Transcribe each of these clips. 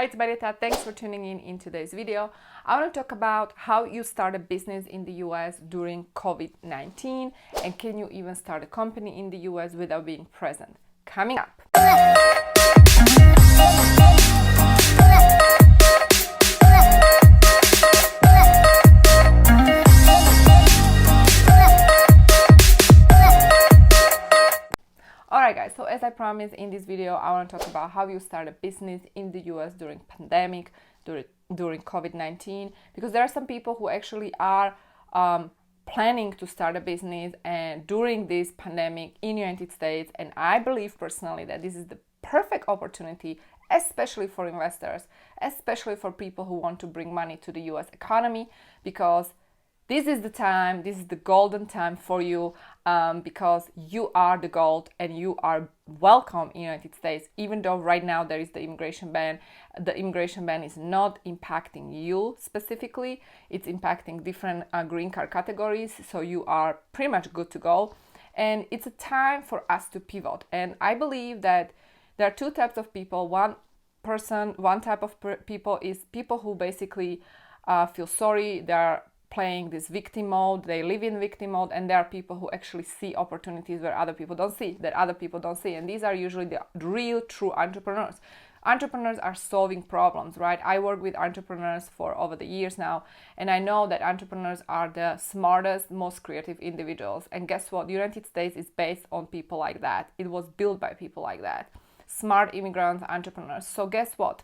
Hi, it's Marieta. Thanks for tuning in today's video. I want to talk about how you start a business in the US during COVID-19 and can you even start a company in the US without being present. Coming up. Alright guys, so as I promised in this video, I want to talk about how you start a business in the US during pandemic, during COVID-19, because there are some people who actually are planning to start a business and during this pandemic in the United States, and I believe personally that this is the perfect opportunity, especially for investors, especially for people who want to bring money to the US economy, because this is the time, this is the golden time for you, because you are the gold and you are welcome in the United States. Even though right now there is the immigration ban is not impacting you specifically, it's impacting different green card categories, so you are pretty much good to go. And it's a time for us to pivot. And I believe that there are two types of people. One type of people is people who basically feel sorry, they're playing this victim mode, they live in victim mode, and there are people who actually see opportunities where other people don't see, and these are usually the real true entrepreneurs. Entrepreneurs are solving problems, right? I work with entrepreneurs for over the years now, and I know that entrepreneurs are the smartest, most creative individuals. And guess what? The United States is based on people like that. It was built by people like that. Smart immigrants, entrepreneurs. So guess what?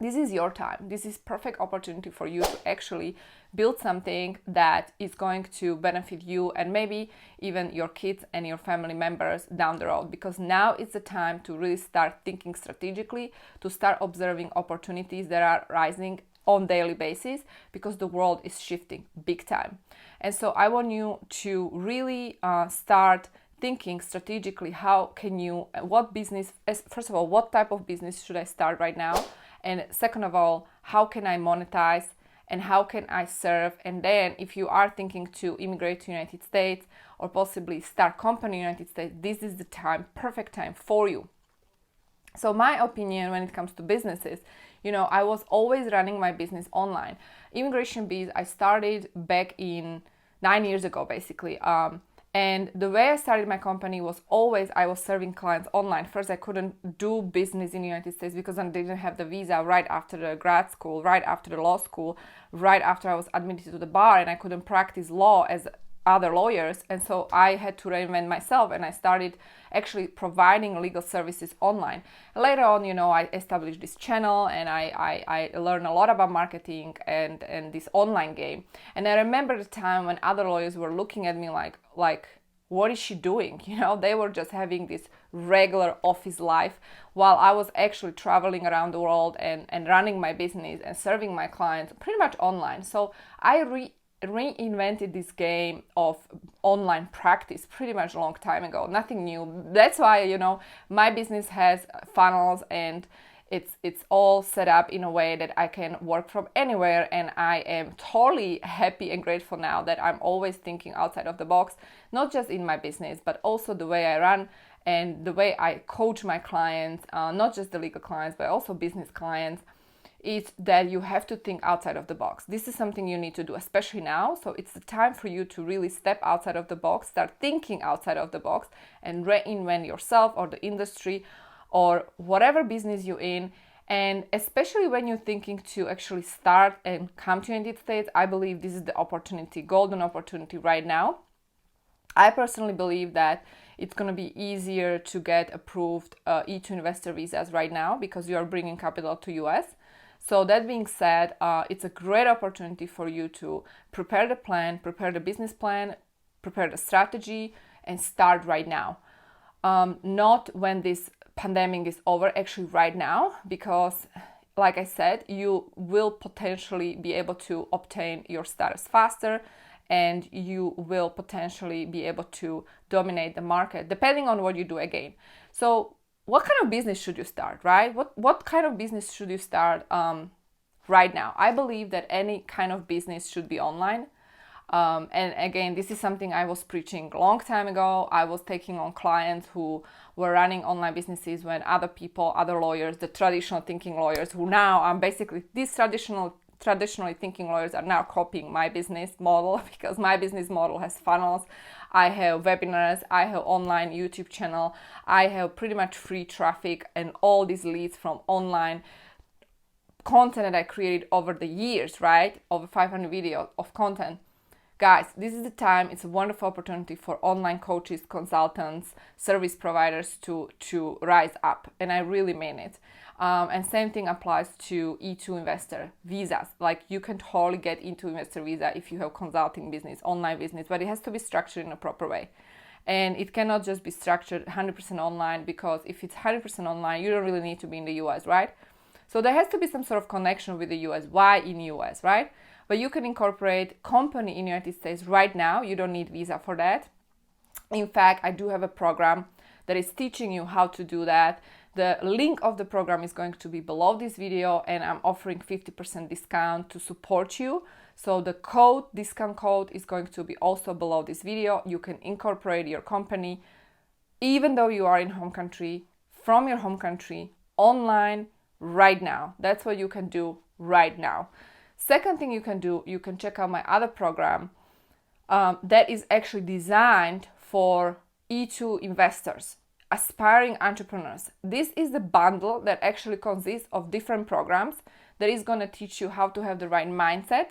This is your time. This is perfect opportunity for you to actually build something that is going to benefit you and maybe even your kids and your family members down the road, because now it's the time to really start thinking strategically, to start observing opportunities that are rising on daily basis, because the world is shifting big time. And so I want you to really start thinking strategically, what business, first of all, what type of business should I start right now? And second of all, how can I monetize and how can I serve? And then if you are thinking to immigrate to United States or possibly start company in United States, this is the time, perfect time for you. So my opinion when it comes to businesses, I was always running my business online. Immigration Biz, I started back in 9 years ago, basically. And the way I started my company was always I was serving clients online. First, I couldn't do business in the United States because I didn't have the visa right after the grad school, right after the law school, right after I was admitted to the bar, and I couldn't practice law as other lawyers. And so I had to reinvent myself, and I started actually providing legal services online. Later on, I established this channel, and I learned a lot about marketing and this online game. And I remember the time when other lawyers were looking at me like, what is she doing? They were just having this regular office life while I was actually traveling around the world and running my business and serving my clients pretty much online. So I reinvented this game of online practice pretty much a long time ago. Nothing new. That's why my business has funnels and it's all set up in a way that I can work from anywhere, and I am totally happy and grateful now that I'm always thinking outside of the box, not just in my business but also the way I run and the way I coach my clients, not just the legal clients but also business clients. Is that you have to think outside of the box. This is something you need to do, especially now. So it's the time for you to really step outside of the box, start thinking outside of the box, and reinvent yourself or the industry or whatever business you're in. And especially when you're thinking to actually start and come to the United States, I believe this is the opportunity, golden opportunity right now. I personally believe that it's going to be easier to get approved E2 investor visas right now because you are bringing capital to US. So that being said, it's a great opportunity for you to prepare the plan, prepare the business plan, prepare the strategy, and start right now. Not when this pandemic is over, actually right now, because like I said, you will potentially be able to obtain your status faster and you will potentially be able to dominate the market depending on what you do again. So what kind of business should you start, right? What kind of business should you start right now? I believe that any kind of business should be online. And again, this is something I was preaching a long time ago. I was taking on clients who were running online businesses when other people, other lawyers, the traditional thinking lawyers, who now I'm basically, these traditionally thinking lawyers are now copying my business model, because my business model has funnels. I have webinars, I have online YouTube channel, I have pretty much free traffic and all these leads from online content that I created over the years, right? Over 500 videos of content. Guys, this is the time. It's a wonderful opportunity for online coaches, consultants, service providers to rise up. And I really mean it. And same thing applies to E2 investor visas. Like, you can totally get into investor visa if you have consulting business, online business, but it has to be structured in a proper way. And it cannot just be structured 100% online, because if it's 100% online, you don't really need to be in the US, right? So there has to be some sort of connection with the US. Why in US, right? But you can incorporate company in the United States right now. You don't need visa for that. In fact, I do have a program that is teaching you how to do that. The link of the program is going to be below this video, and I'm offering 50% discount to support you. So the discount code is going to be also below this video. You can incorporate your company, even though you are in home country, from your home country, online, right now. That's what you can do right now. Second thing you can do, you can check out my other program that is actually designed for E2 investors, aspiring entrepreneurs. This is the bundle that actually consists of different programs that is going to teach you how to have the right mindset,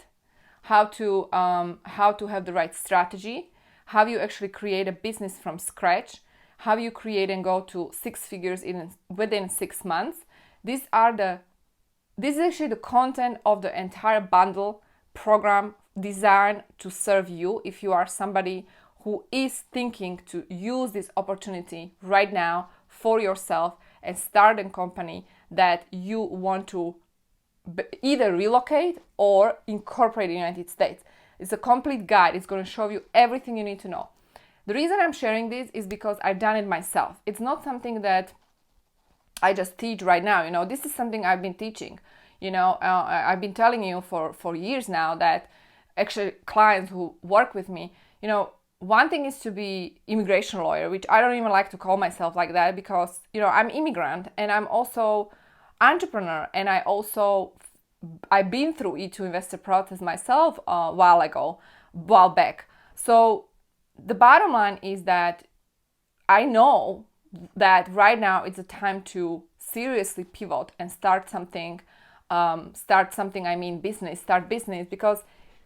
how to have the right strategy, how you actually create a business from scratch, how you create and go to 6 figures within 6 months. This is actually the content of the entire bundle program designed to serve you if you are somebody who is thinking to use this opportunity right now for yourself and start a company that you want to either relocate or incorporate in the United States. It's a complete guide. It's going to show you everything you need to know. The reason I'm sharing this is because I've done it myself. It's not something that I just teach right now. This is something I've been teaching. I've been telling you for years now that actually clients who work with me, one thing is to be immigration lawyer, which I don't even like to call myself like that, because, I'm immigrant and I'm also entrepreneur, and I've been through E2 investor process myself a while back. So the bottom line is that I know that right now it's a time to seriously pivot and start business, because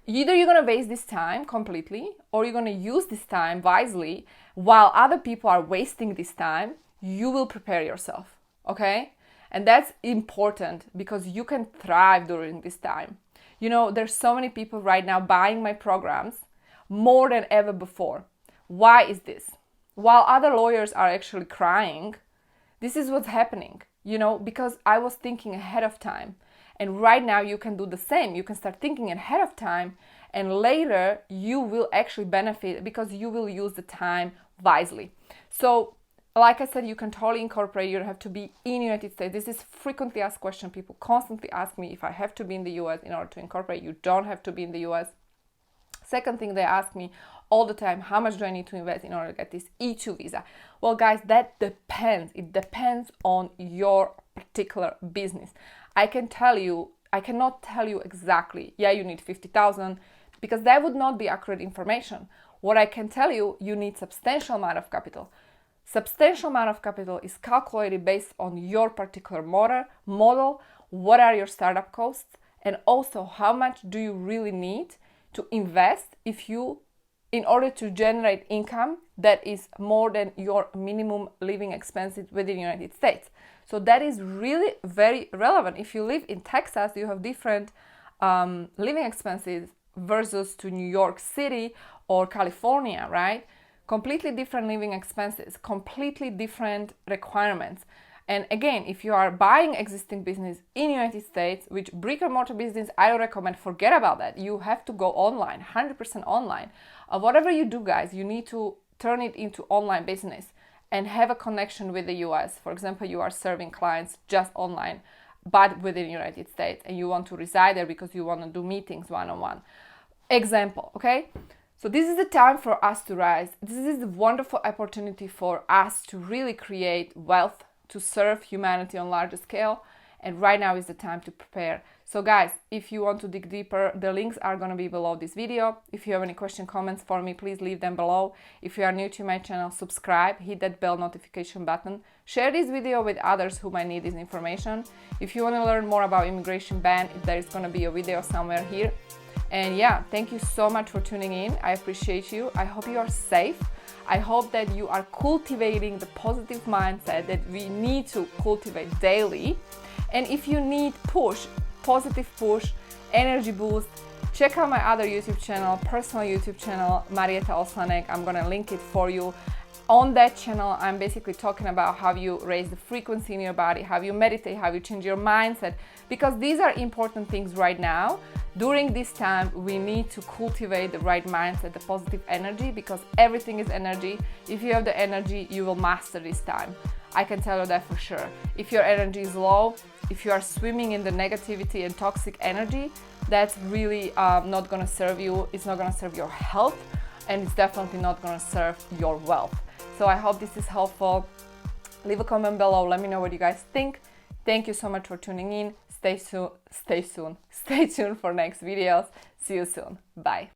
either you're going to waste this time completely, or you're going to use this time wisely. While other people are wasting this time, you will prepare yourself, okay? And that's important, because you can thrive during this time. There's so many people right now buying my programs more than ever before. Why is this? While other lawyers are actually crying, this is what's happening, because I was thinking ahead of time. And right now you can do the same. You can start thinking ahead of time, and later you will actually benefit because you will use the time wisely. So, like I said, you can totally incorporate. You don't have to be in the United States. This is frequently asked question. People constantly ask me if I have to be in the US in order to incorporate. You don't have to be in the US. Second thing, they ask me all the time, how much do I need to invest in order to get this E2 visa? Well, guys, that depends. It depends on your particular business. I cannot tell you exactly, you need 50,000, because that would not be accurate information. What I can tell you, you need substantial amount of capital. Substantial amount of capital is calculated based on your particular model, what are your startup costs, and also how much do you really need to invest in order to generate income that is more than your minimum living expenses within the United States. So that is really very relevant. If you live in Texas, you have different living expenses versus to New York City or California, right? Completely different living expenses, completely different requirements. And again, if you are buying existing business in the United States, which brick and mortar business, I don't recommend, forget about that. You have to go online, 100% online. Whatever you do, guys, you need to turn it into online business and have a connection with the US. For example, you are serving clients just online, but within the United States, and you want to reside there because you want to do meetings one-on-one. Example, okay? So this is the time for us to rise. This is a wonderful opportunity for us to really create wealth, to serve humanity on larger scale. And right now is the time to prepare. So guys, if you want to dig deeper, the links are going to be below this video. If you have any question, comments for me, please leave them below. If you are new to my channel, subscribe, hit that bell notification button. Share this video with others who might need this information. If you want to learn more about immigration ban, there is going to be a video somewhere here. And yeah, thank you so much for tuning in. I appreciate you. I hope you are safe. I hope that you are cultivating the positive mindset that we need to cultivate daily. And if you need positive push, energy boost, check out my other YouTube channel, personal YouTube channel, Marieta. I'm gonna link it for you. On that channel, I'm basically talking about how you raise the frequency in your body, how you meditate, how you change your mindset, because these are important things right now. During this time, we need to cultivate the right mindset, the positive energy, because everything is energy. If you have the energy, you will master this time. I can tell you that for sure. If your energy is low, if you are swimming in the negativity and toxic energy, that's really not gonna serve you. It's not gonna serve your health, and it's definitely not gonna serve your wealth. So I hope this is helpful. Leave a comment below. Let me know what you guys think. Thank you so much for tuning in. Stay tuned for next videos. See you soon. Bye.